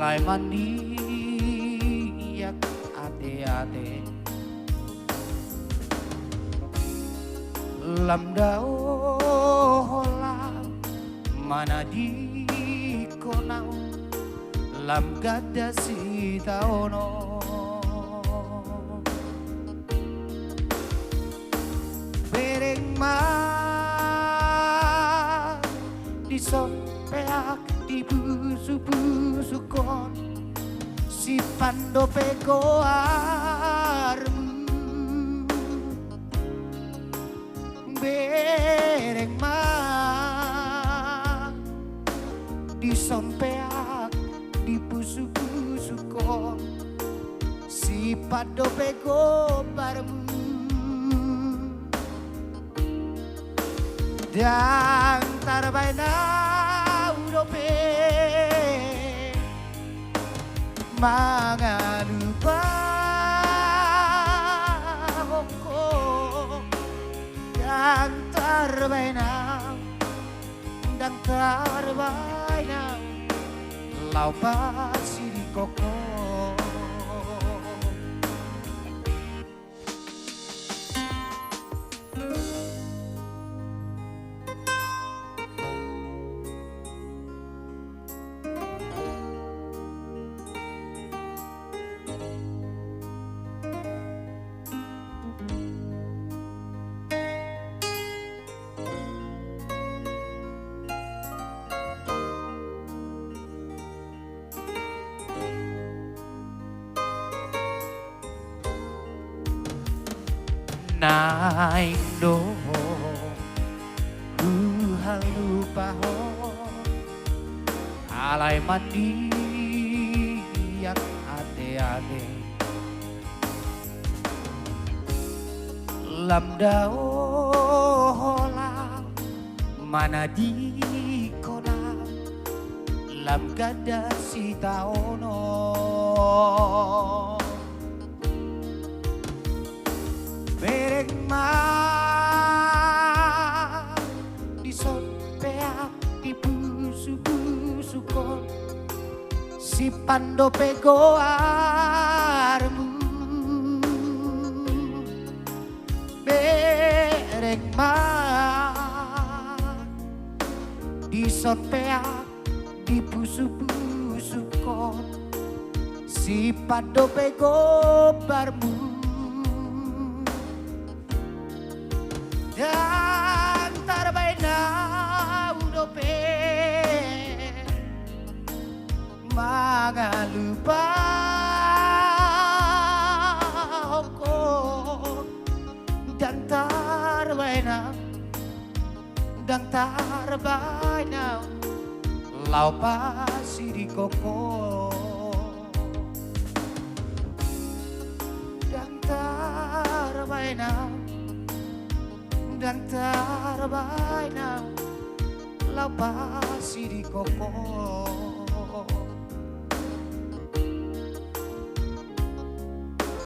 alay maniyak ate-ate lamdao holang mana di konau lam gada si taono bereng ma di sompeak di busu-busukon si pando pegoarmu bereng ma di sompeak di busu-busukon si pando pegoarmu dan tarbaina udope mga lupa ko dan tarbaina lau pasiri koko naing do lupa ho alay mandiyak ate-ate lamdao holang mana di kona lam gada si taono bereng ma di sompeak di busu-busukon si pando pegoarmu bereng ma di sompeak di busu-busukon si pando pegoarmu dan tarbaina udope mga lupa ko dan tarbaina lau pasiri koko dan tarbaina dan tarbaina lau pasiri koko